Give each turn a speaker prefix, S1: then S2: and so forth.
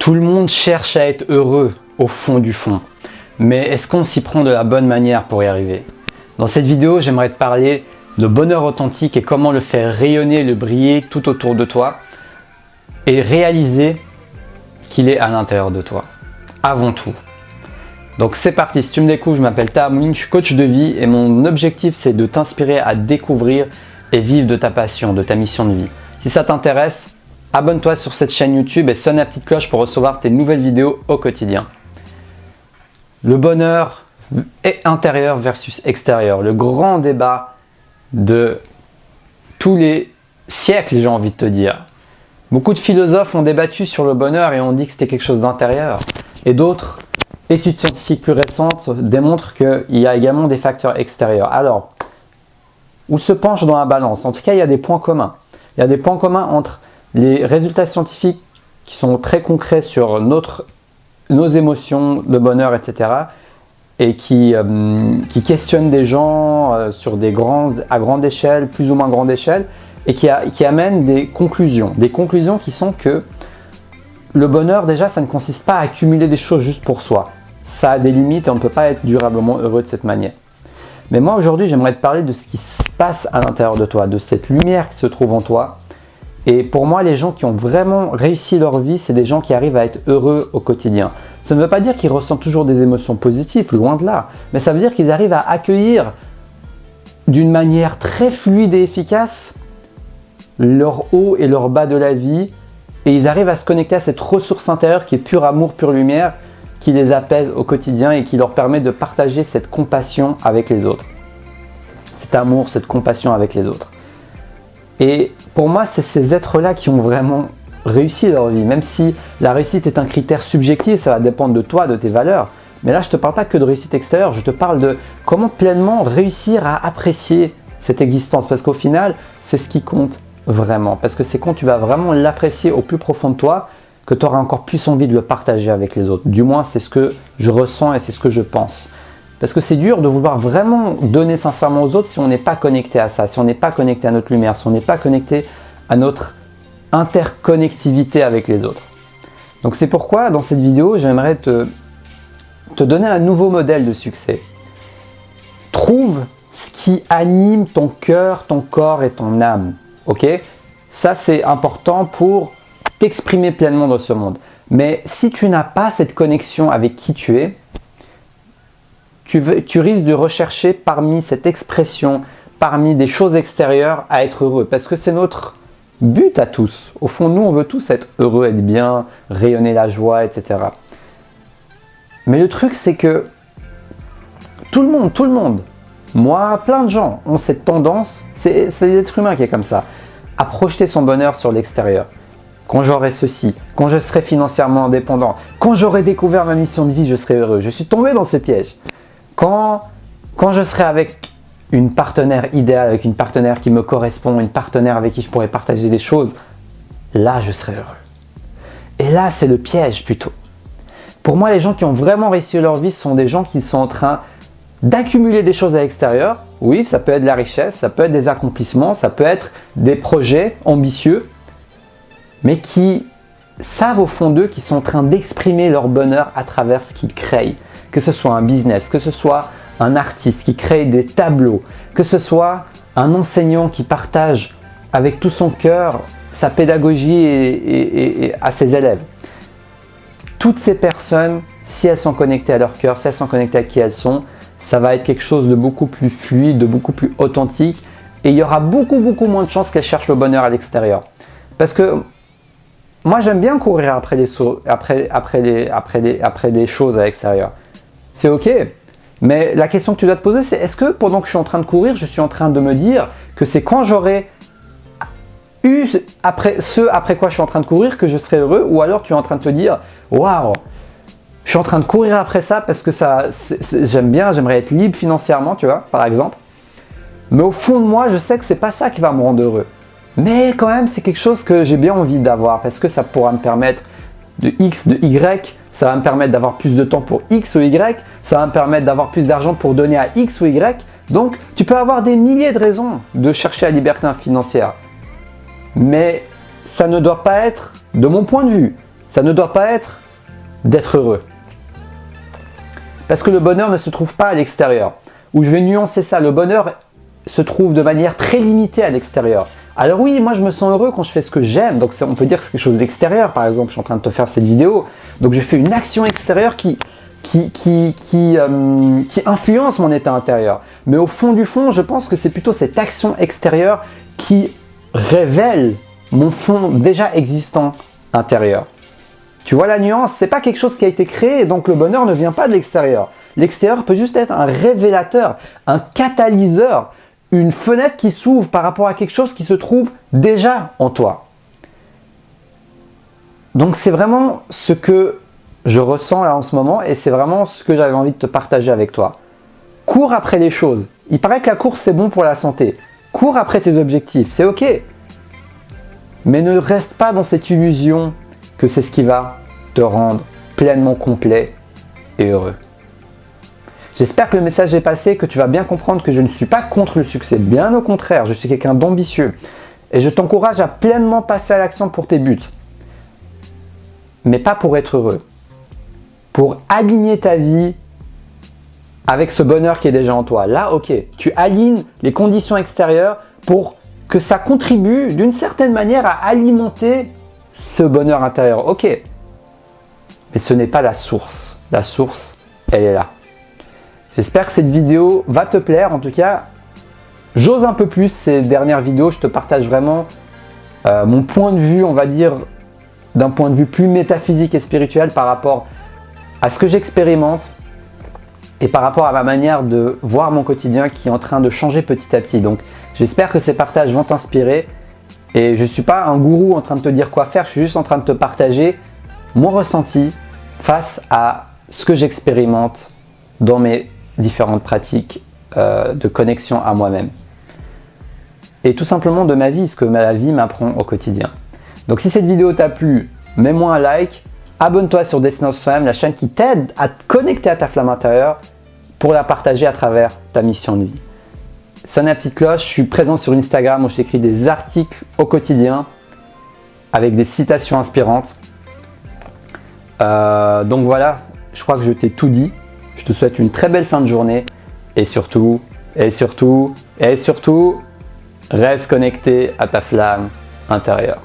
S1: Tout le monde cherche à être heureux au fond du fond. Mais est-ce qu'on s'y prend de la bonne manière pour y arriver? Dans cette vidéo, j'aimerais te parler de bonheur authentique et comment le faire rayonner, le briller tout autour de toi et réaliser qu'il est à l'intérieur de toi, avant tout. Donc c'est parti, si tu me découvres, je m'appelle Taha Mounine, je suis coach de vie et mon objectif c'est de t'inspirer à découvrir et vivre de ta passion, de ta mission de vie. Si ça t'intéresse, abonne-toi sur cette chaîne YouTube et sonne la petite cloche pour recevoir tes nouvelles vidéos au quotidien. Le bonheur est intérieur versus extérieur, le grand débat de tous les siècles, j'ai envie de te dire. Beaucoup de philosophes ont débattu sur le bonheur et ont dit que c'était quelque chose d'intérieur. Et d'autres études scientifiques plus récentes démontrent qu'il y a également des facteurs extérieurs. Alors, où se penche dans la balance? En tout cas, il y a des points communs. Il y a des points communs entre les résultats scientifiques qui sont très concrets sur nos émotions, le bonheur, etc. et qui questionnent des gens à grande échelle, plus ou moins grande échelle, et qui amènent des conclusions. Des conclusions qui sont que le bonheur, déjà, ça ne consiste pas à accumuler des choses juste pour soi. Ça a des limites et on ne peut pas être durablement heureux de cette manière. Mais moi, aujourd'hui, j'aimerais te parler de ce qui se passe à l'intérieur de toi, de cette lumière qui se trouve en toi. Et pour moi, les gens qui ont vraiment réussi leur vie, c'est des gens qui arrivent à être heureux au quotidien. Ça ne veut pas dire qu'ils ressentent toujours des émotions positives, loin de là. Mais ça veut dire qu'ils arrivent à accueillir d'une manière très fluide et efficace leur haut et leur bas de la vie. Et ils arrivent à se connecter à cette ressource intérieure qui est pur amour, pure lumière, qui les apaise au quotidien et qui leur permet de partager cette compassion avec les autres. Cet amour, cette compassion avec les autres. Et pour moi, c'est ces êtres-là qui ont vraiment réussi leur vie. Même si la réussite est un critère subjectif, ça va dépendre de toi, de tes valeurs. Mais là, je ne te parle pas que de réussite extérieure, je te parle de comment pleinement réussir à apprécier cette existence. Parce qu'au final, c'est ce qui compte vraiment. Parce que c'est quand tu vas vraiment l'apprécier au plus profond de toi que tu auras encore plus envie de le partager avec les autres. Du moins, c'est ce que je ressens et c'est ce que je pense. Parce que c'est dur de vouloir vraiment donner sincèrement aux autres si on n'est pas connecté à ça, si on n'est pas connecté à notre lumière, si on n'est pas connecté à notre interconnectivité avec les autres. Donc c'est pourquoi dans cette vidéo, j'aimerais te donner un nouveau modèle de succès. Trouve ce qui anime ton cœur, ton corps et ton âme. Ok? Ça c'est important pour t'exprimer pleinement dans ce monde. Mais si tu n'as pas cette connexion avec qui tu es, tu risques de rechercher parmi cette expression, parmi des choses extérieures à être heureux. Parce que c'est notre but à tous. Au fond, nous, on veut tous être heureux, être bien, rayonner la joie, etc. Mais le truc, c'est que tout le monde, moi, plein de gens ont cette tendance, c'est l'être humain qui est comme ça, à projeter son bonheur sur l'extérieur. Quand j'aurai ceci, quand je serai financièrement indépendant, quand j'aurai découvert ma mission de vie, je serai heureux. Je suis tombé dans ce piège. Quand je serai avec une partenaire idéale, avec une partenaire qui me correspond, une partenaire avec qui je pourrai partager des choses, là je serai heureux. Et là c'est le piège plutôt. Pour moi, les gens qui ont vraiment réussi leur vie sont des gens qui sont en train d'accumuler des choses à l'extérieur. Oui, ça peut être de la richesse, ça peut être des accomplissements, ça peut être des projets ambitieux, mais qui savent au fond d'eux qu'ils sont en train d'exprimer leur bonheur à travers ce qu'ils créent. Que ce soit un business, que ce soit un artiste qui crée des tableaux, que ce soit un enseignant qui partage avec tout son cœur sa pédagogie et à ses élèves. Toutes ces personnes, si elles sont connectées à leur cœur, si elles sont connectées à qui elles sont, ça va être quelque chose de beaucoup plus fluide, de beaucoup plus authentique et il y aura beaucoup moins de chances qu'elles cherchent le bonheur à l'extérieur. Parce que moi j'aime bien courir après des choses à l'extérieur. C'est ok, mais la question que tu dois te poser, c'est est-ce que pendant que je suis en train de courir, je suis en train de me dire que c'est quand j'aurai eu après quoi je suis en train de courir que je serai heureux, ou alors tu es en train de te dire waouh, je suis en train de courir après ça parce que j'aime bien, j'aimerais être libre financièrement, tu vois, par exemple. Mais au fond de moi, je sais que c'est pas ça qui va me rendre heureux. Mais quand même, c'est quelque chose que j'ai bien envie d'avoir parce que ça pourra me permettre de X, de Y. Ça va me permettre d'avoir plus de temps pour X ou Y, ça va me permettre d'avoir plus d'argent pour donner à X ou Y. Donc, tu peux avoir des milliers de raisons de chercher la liberté financière. Mais ça ne doit pas être, de mon point de vue, Ça ne doit pas être d'être heureux. Parce que le bonheur ne se trouve pas à l'extérieur. Ou je vais nuancer ça, le bonheur se trouve de manière très limitée à l'extérieur. Alors oui, moi je me sens heureux quand je fais ce que j'aime, donc on peut dire que c'est quelque chose d'extérieur. Par exemple, je suis en train de te faire cette vidéo, donc je fais une action extérieure qui influence mon état intérieur. Mais au fond du fond, je pense que c'est plutôt cette action extérieure qui révèle mon fond déjà existant intérieur. Tu vois la nuance? C'est pas quelque chose qui a été créé, donc le bonheur ne vient pas de l'extérieur. L'extérieur peut juste être un révélateur, un catalyseur, une fenêtre qui s'ouvre par rapport à quelque chose qui se trouve déjà en toi. Donc c'est vraiment ce que je ressens là en ce moment et c'est vraiment ce que j'avais envie de te partager avec toi. Cours après les choses. Il paraît que la course c'est bon pour la santé. Cours après tes objectifs, c'est ok. Mais ne reste pas dans cette illusion que c'est ce qui va te rendre pleinement complet et heureux. J'espère que le message est passé, que tu vas bien comprendre que je ne suis pas contre le succès. Bien au contraire, je suis quelqu'un d'ambitieux. Et je t'encourage à pleinement passer à l'action pour tes buts. Mais pas pour être heureux. Pour aligner ta vie avec ce bonheur qui est déjà en toi. Là, ok, tu alignes les conditions extérieures pour que ça contribue d'une certaine manière à alimenter ce bonheur intérieur. Ok, mais ce n'est pas la source. La source, elle est là. J'espère que cette vidéo va te plaire. En tout cas, j'ose un peu plus ces dernières vidéos. Je te partage vraiment mon point de vue, on va dire, d'un point de vue plus métaphysique et spirituel par rapport à ce que j'expérimente et par rapport à ma manière de voir mon quotidien qui est en train de changer petit à petit. Donc, j'espère que ces partages vont t'inspirer. Et je ne suis pas un gourou en train de te dire quoi faire. Je suis juste en train de te partager mon ressenti face à ce que j'expérimente dans mes différentes pratiques de connexion à moi-même. Et tout simplement de ma vie, ce que la vie m'apprend au quotidien. Donc si cette vidéo t'a plu, mets-moi un like, abonne-toi sur Destination Flamme, la chaîne qui t'aide à te connecter à ta flamme intérieure pour la partager à travers ta mission de vie. Sonne la petite cloche, je suis présent sur Instagram où je t'écris des articles au quotidien avec des citations inspirantes. Donc voilà, je crois que je t'ai tout dit. Je te souhaite une très belle fin de journée et surtout, reste connecté à ta flamme intérieure.